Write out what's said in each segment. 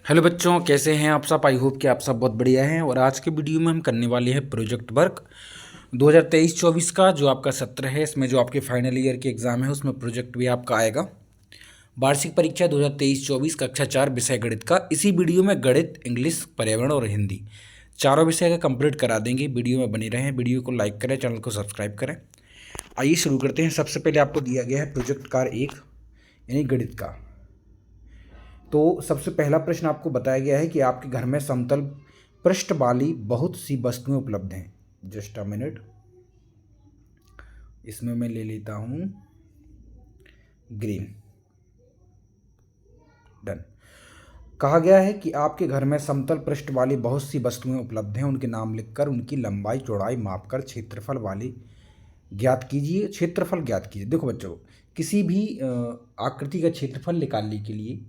Hello बच्चों, कैसे हैं आप सब। आई होप कि आप सब बहुत बढ़िया हैं। और आज के वीडियो में हम करने वाले हैं प्रोजेक्ट वर्क 2023-24 का जो आपका सत्र है। इसमें जो आपके फाइनल ईयर के एग्ज़ाम है उसमें प्रोजेक्ट भी आपका आएगा। वार्षिक परीक्षा 2023-24 कक्षा 4 विषय गणित का। इसी वीडियो में गणित, इंग्लिश, पर्यावरण और हिंदी चारों विषय का कंप्लीट करा देंगे। वीडियो में बने रहें, वीडियो को लाइक करें, चैनल को सब्सक्राइब करें। आइए शुरू करते हैं। सबसे पहले आपको दिया गया है प्रोजेक्ट कार्य 1 यानी गणित का। तो सबसे पहला प्रश्न आपको बताया गया है कि आपके घर में समतल पृष्ठ वाली बहुत सी वस्तुएं उपलब्ध हैं। जस्ट अ मिनट, इसमें मैं ले लेता हूं ग्रीन। डन। कहा गया है कि आपके घर में समतल पृष्ठ वाली बहुत सी वस्तुएं उपलब्ध हैं। उनके नाम लिखकर उनकी लंबाई चौड़ाई मापकर क्षेत्रफल वाली ज्ञात कीजिए। क्षेत्रफल ज्ञात कीजिए। देखो बच्चों, किसी भी आकृति का क्षेत्रफल निकालने के लिए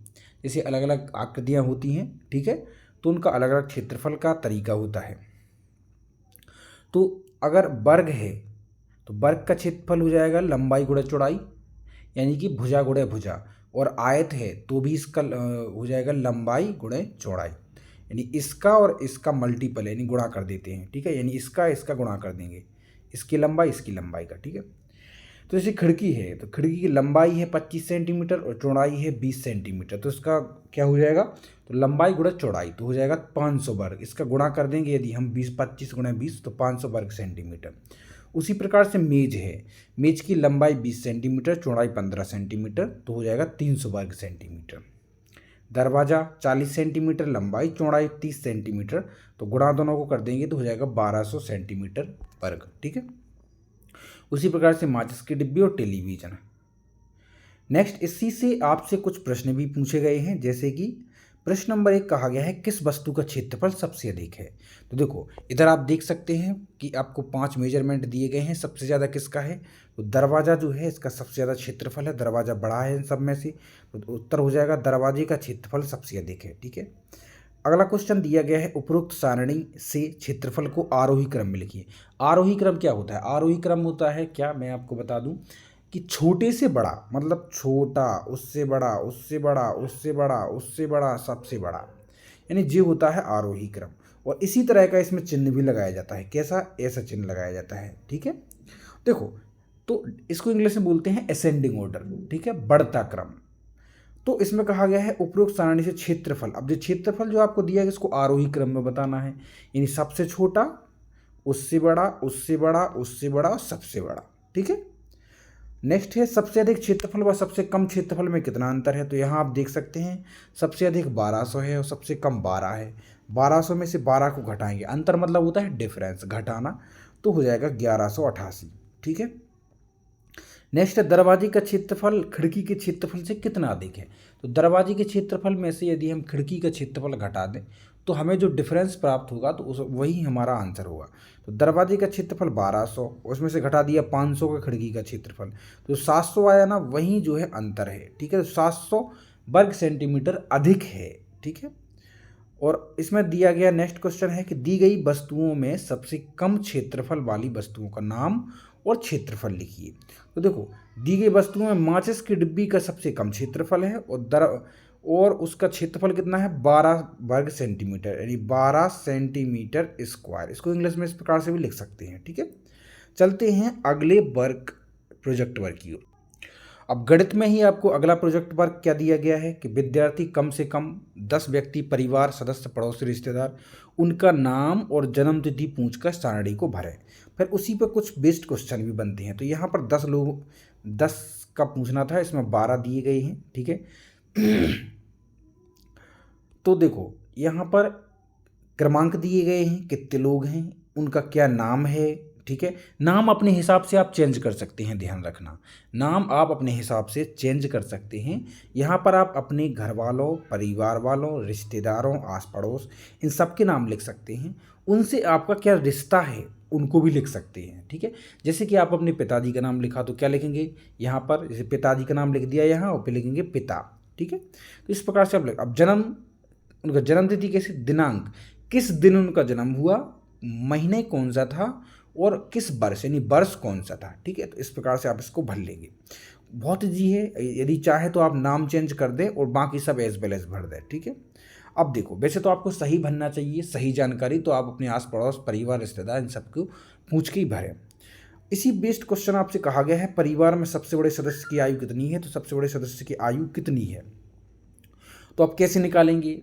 जैसे अलग अलग आकृतियाँ होती हैं, ठीक है, तो उनका अलग अलग क्षेत्रफल का तरीका होता है। तो अगर वर्ग है तो वर्ग का क्षेत्रफल हो जाएगा लंबाई गुणा चौड़ाई, यानी कि भुजा गुणा भुजा। और आयत है तो भी इसका हो जाएगा लंबाई गुणा चौड़ाई, यानी इसका और इसका मल्टीपल यानी गुणा कर देते हैं, ठीक है, यानी इसका इसका गुणा कर देंगे, इसकी लंबाई का, ठीक है। तो जैसे खिड़की है तो खिड़की की लंबाई है 25 सेंटीमीटर और चौड़ाई है 20 सेंटीमीटर। तो इसका क्या हो जाएगा, तो लंबाई गुणा चौड़ाई तो हो जाएगा 500 वर्ग। इसका गुणा कर देंगे यदि हम 25 गुणा 20 तो 500 वर्ग सेंटीमीटर। उसी प्रकार से मेज है, मेज की लंबाई 20 सेंटीमीटर, चौड़ाई 15 सेंटीमीटर, तो हो जाएगा 300 वर्ग सेंटीमीटर। दरवाज़ा 40 सेंटीमीटर, लंबाई चौड़ाई 30 सेंटीमीटर, तो गुणा दोनों को कर देंगे तो हो जाएगा 1200 सेंटीमीटर वर्ग, ठीक है। उसी प्रकार से माचिस की डिब्बी और टेलीविज़न। नेक्स्ट, इसी से आपसे कुछ प्रश्न भी पूछे गए हैं। जैसे कि प्रश्न नंबर 1 कहा गया है किस वस्तु का क्षेत्रफल सबसे अधिक है। तो देखो इधर आप देख सकते हैं कि आपको 5 मेजरमेंट दिए गए हैं। सबसे ज़्यादा किसका है, तो दरवाज़ा जो है इसका सबसे ज़्यादा क्षेत्रफल है। दरवाज़ा बड़ा है इन सब में से, तो उत्तर हो जाएगा दरवाजे का क्षेत्रफल सबसे अधिक है, ठीक है। अगला क्वेश्चन दिया गया है उपरोक्त सारणी से क्षेत्रफल को आरोही क्रम में लिखिए। आरोही क्रम क्या होता है, आरोही क्रम होता है क्या, मैं आपको बता दूं कि छोटे से बड़ा मतलब छोटा, उससे बड़ा, उससे बड़ा, उससे बड़ा, उससे बड़ा, सबसे बड़ा, यानी ये होता है आरोही क्रम। और इसी तरह का इसमें चिन्ह भी लगाया जाता है। कैसा, ऐसा चिन्ह लगाया जाता है, ठीक है। देखो, तो इसको इंग्लिश में बोलते हैं असेंडिंग ऑर्डर, ठीक है, बढ़ता क्रम। तो इसमें कहा गया है उपरोक्त सारणी से क्षेत्रफल। अब जो क्षेत्रफल जो आपको दिया है इसको आरोही क्रम में बताना है, यानी सबसे छोटा, उससे बड़ा, उससे बड़ा, उससे बड़ा और सबसे बड़ा, ठीक है। नेक्स्ट है सबसे अधिक क्षेत्रफल व सबसे कम क्षेत्रफल में कितना अंतर है। तो यहाँ आप देख सकते हैं सबसे अधिक 1200 है और सबसे कम 12 है। 1200 में से 12 को घटाएंगे, अंतर मतलब होता है डिफरेंस, घटाना, तो हो जाएगा 1188, ठीक है। नेक्स्ट है दरवाजे का क्षेत्रफल खिड़की के क्षेत्रफल से कितना अधिक है। तो दरवाजे के क्षेत्रफल में से यदि हम खिड़की का क्षेत्रफल घटा दें तो हमें जो डिफरेंस प्राप्त होगा तो वही हमारा आंसर होगा। तो दरवाजे का क्षेत्रफल 1200, उसमें से घटा दिया 500 का खिड़की का क्षेत्रफल, तो 700 आया ना, वही जो है अंतर है, ठीक है। तो 700 वर्ग सेंटीमीटर अधिक है, ठीक है। और इसमें दिया गया नेक्स्ट क्वेश्चन है कि दी गई वस्तुओं में सबसे कम क्षेत्रफल वाली वस्तुओं का नाम और क्षेत्रफल लिखिए। तो देखो दी गई वस्तुओं में माचिस की डिब्बी का सबसे कम क्षेत्रफल है और उसका क्षेत्रफल कितना है 12 वर्ग सेंटीमीटर, यानी 12 सेंटीमीटर स्क्वायर। इसको इंग्लिश में इस प्रकार से भी लिख सकते हैं, ठीक है। चलते हैं अगले वर्ग प्रोजेक्ट वर्क की ओर। अब गणित में ही आपको अगला प्रोजेक्ट वर्क क्या दिया गया है कि विद्यार्थी कम से कम 10 व्यक्ति, परिवार सदस्य, पड़ोसी, रिश्तेदार, उनका नाम और जन्म तिथि पूछकर सारणी को भरें। फिर उसी पर कुछ बेस्ड क्वेश्चन भी बनते हैं। तो यहाँ पर 10 का पूछना था, इसमें 12 दिए गए हैं, ठीक है। तो देखो यहाँ पर क्रमांक दिए गए हैं, कितने लोग हैं, उनका क्या नाम है, ठीक है। नाम अपने हिसाब से आप चेंज कर सकते हैं, ध्यान रखना, नाम आप अपने हिसाब से चेंज कर सकते हैं। यहाँ पर आप अपने घर वालों, परिवार वालों, रिश्तेदारों, आस पड़ोस, इन सब के नाम लिख सकते हैं। उनसे आपका क्या रिश्ता है उनको भी लिख सकते हैं, ठीक है। जैसे कि आप अपने पिताजी का नाम लिखा तो क्या लिखेंगे, यहाँ पर जैसे पिताजी का नाम लिख दिया यहाँ और फिर लिखेंगे पिता, ठीक है। तो इस प्रकार से आप अब जन्म, उनका जन्म तिथि कैसे, दिनांक, किस दिन उनका जन्म हुआ, महीने कौन सा था और किस वर्ष यानी वर्ष कौन सा था, ठीक है। तो इस प्रकार से आप इसको भर लेंगे। बहुत ईजी है, यदि चाहे तो आप नाम चेंज कर दें और बाकी सब एज वेल एज भर दें, ठीक है। अब देखो, वैसे तो आपको सही भरना चाहिए, सही जानकारी तो आप अपने आस पड़ोस, परिवार, रिश्तेदार, इन सबको पूछ के ही भरें। इसी बेस्ड क्वेश्चन आपसे कहा गया है परिवार में सबसे बड़े सदस्य की आयु कितनी है, तो सबसे बड़े सदस्य की आयु कितनी है, तो आप कैसे निकालेंगे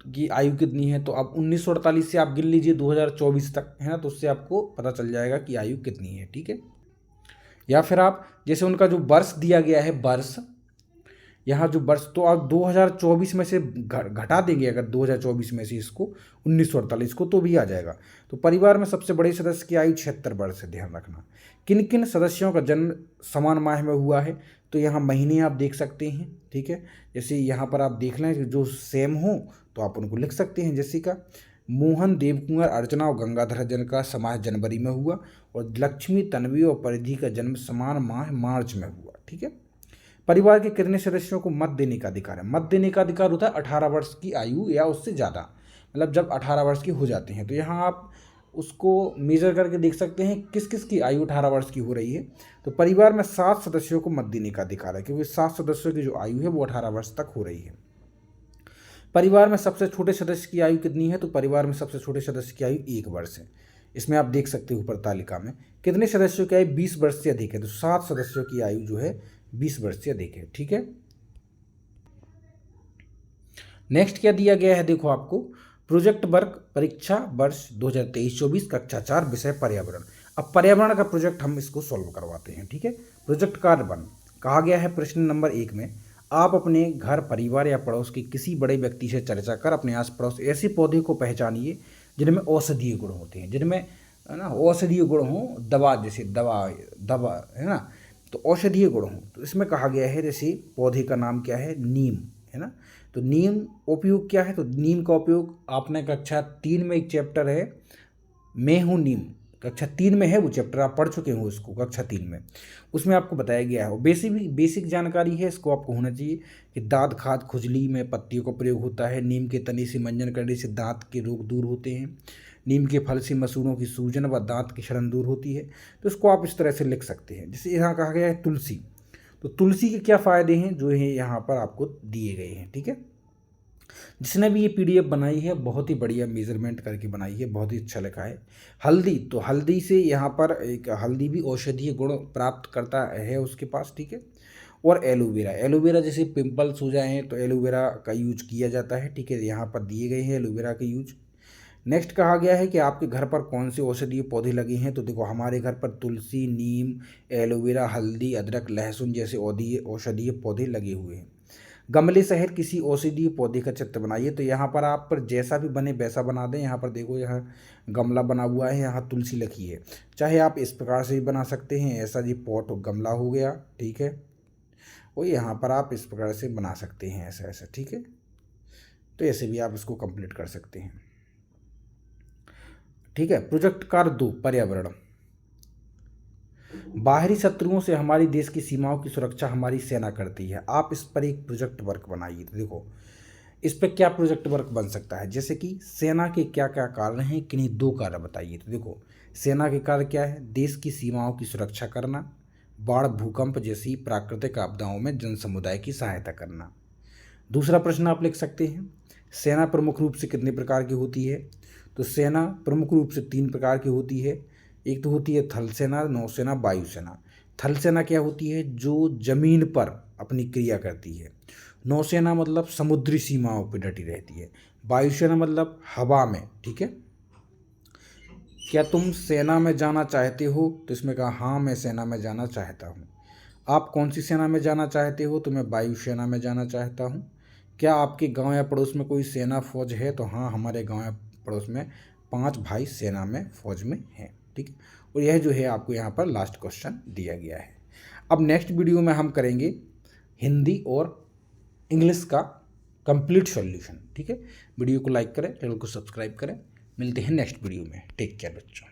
कि आयु कितनी है, तो आप 1948 से आप गिन लीजिए 2024 तक, है ना, तो उससे आपको पता चल जाएगा कि आयु कितनी है, ठीक है। या फिर आप जैसे उनका जो वर्ष दिया गया है, वर्ष, यहाँ जो वर्ष, तो आप 2024 में से घटा देंगे, अगर 2024 में से इसको 1948 को, तो भी आ जाएगा। तो परिवार में सबसे बड़े सदस्य की आयु 76 वर्ष है, ध्यान रखना। किन किन सदस्यों का जन्म समान माह में हुआ है, तो यहाँ महीने आप देख सकते हैं, ठीक है। जैसे यहाँ पर आप देख लें कि जो सेम हो तो आप उनको लिख सकते हैं, जैसे का मोहन, देवकुमार, अर्चना और गंगाधर जन का समाह जनवरी में हुआ, और लक्ष्मी, तन्वी और परिधि का जन्म समान माह मार्च में हुआ, ठीक है। परिवार के कितने सदस्यों को मत देने का अधिकार है, मत देने का अधिकार होता है 18 वर्ष की आयु या उससे ज़्यादा, मतलब जब 18 वर्ष की हो जाते हैं, तो यहाँ आप उसको मेजर करके देख सकते हैं किस किस की आयु 18 वर्ष की हो रही है। तो परिवार में 7 सदस्यों को मत देने का अधिकार है, क्योंकि 7 सदस्यों की जो आयु है वो 18 वर्ष तक हो रही है। परिवार में सबसे छोटे सदस्य की आयु कितनी है, तो परिवार में सबसे छोटे सदस्य की आयु 1 वर्ष है। इसमें आप देख सकते हो ऊपर तालिका में कितने सदस्यों की आयु 20 वर्ष से अधिक है, तो 7 सदस्यों की आयु जो है 20 वर्ष से अधिक है, ठीक है। नेक्स्ट क्या दिया गया है, देखो आपको प्रोजेक्ट वर्क परीक्षा वर्ष 2023-24 कक्षा 4 विषय पर्यावरण। अब पर्यावरण का प्रोजेक्ट हम इसको सॉल्व करवाते हैं, ठीक है। प्रोजेक्ट कार्य 1 कहा गया है प्रश्न नंबर 1 में, आप अपने घर, परिवार या पड़ोस के किसी बड़े व्यक्ति से चर्चा कर अपने आस पड़ोस ऐसे पौधे को पहचानिए जिनमें औषधीय गुण होते हैं, जिनमें, है ना, औषधीय गुण हो, दवा, जैसे दवा है ना, तो औषधीय गुण हो। तो इसमें कहा गया है जैसे पौधे का नाम क्या है, नीम, है ना। तो नीम उपयोग क्या है, तो नीम का उपयोग आपने कक्षा 3 में एक चैप्टर है मैं हूँ नीम, कक्षा 3 में है वो चैप्टर, आप पढ़ चुके हो उसको कक्षा 3 में, उसमें आपको बताया गया है। और बेसिक जानकारी है, इसको आपको होना चाहिए कि दांत खाद खुजली में पत्तियों का प्रयोग होता है, नीम के तने से मंजन करने से दांत के रोग दूर होते हैं, नीम के फल से मसूड़ों की सूजन व दांत की सड़न दूर होती है। तो इसको आप इस तरह से लिख सकते हैं। जैसे यहाँ कहा गया है तुलसी, तो तुलसी के क्या फ़ायदे हैं जो है यहाँ पर आपको दिए गए हैं, ठीक है। जिसने भी ये पीडीएफ बनाई है बहुत ही बढ़िया मेजरमेंट करके बनाई है, बहुत ही अच्छा लिखा है। हल्दी, तो हल्दी से यहाँ पर एक हल्दी भी औषधीय गुण प्राप्त करता है उसके पास, ठीक है। और एलोवेरा, एलोवेरा जैसे पिंपल्स हो जाए हैं तो एलोवेरा का यूज किया जाता है, ठीक है। यहाँ पर दिए गए हैं एलोवेरा के यूज। नेक्स्ट कहा गया है कि आपके घर पर कौन से औषधीय पौधे लगे हैं, तो देखो हमारे घर पर तुलसी, नीम, एलोवेरा, हल्दी, अदरक, लहसुन जैसे औषधीय पौधे लगे हुए हैं। गमले सहित किसी औषधीय पौधे का चित्र बनाइए, तो यहाँ पर आप पर जैसा भी बने वैसा बना दें। यहाँ पर देखो, यहाँ गमला बना हुआ है, यहाँ तुलसी लिखी है, चाहे आप इस प्रकार से भी बना सकते हैं, ऐसा जी पॉट गमला हो गया, ठीक है। और यहाँ पर आप इस प्रकार से बना सकते हैं, ऐसा ऐसा, ठीक है। तो ऐसे भी आप इसको कंप्लीट कर सकते हैं, ठीक है। प्रोजेक्ट कार्य 2 पर्यावरण। बाहरी शत्रुओं से हमारी देश की सीमाओं की सुरक्षा हमारी सेना करती है, आप इस पर एक प्रोजेक्ट वर्क बनाइए। तो देखो इस पर क्या प्रोजेक्ट वर्क बन सकता है, जैसे कि सेना के क्या क्या कार्य हैं, किन्हीं 2 कार्य बताइए। तो देखो सेना के कार्य क्या है, देश की सीमाओं की सुरक्षा करना, बाढ़, भूकंप जैसी प्राकृतिक आपदाओं में जन समुदाय की सहायता करना। दूसरा प्रश्न आप लिख सकते हैं, सेना प्रमुख रूप से कितने प्रकार की होती है, तो सेना प्रमुख रूप से 3 प्रकार की होती है। एक तो होती है थल सेना, नौसेना, वायुसेना। थल सेना क्या होती है, जो जमीन पर अपनी क्रिया करती है। नौसेना मतलब समुद्री सीमाओं पर डटी रहती है। वायुसेना मतलब हवा में, ठीक है। क्या तुम सेना में जाना चाहते हो, तो इसमें कहा हाँ मैं सेना में जाना चाहता हूँ। आप कौन सी सेना में जाना चाहते हो, तो मैं वायुसेना में जाना चाहता हूँ। क्या आपके गांव या पड़ोस में कोई सेना फौज है, तो हाँ हमारे गांव या पड़ोस में 5 भाई सेना में फौज में हैं, ठीक है। और यह जो है आपको यहाँ पर लास्ट क्वेश्चन दिया गया है। अब नेक्स्ट वीडियो में हम करेंगे हिंदी और इंग्लिश का कंप्लीट सॉल्यूशन, ठीक है। वीडियो को लाइक करें, चैनल को सब्सक्राइब करें, मिलते हैं नेक्स्ट वीडियो में। टेक केयर बच्चों।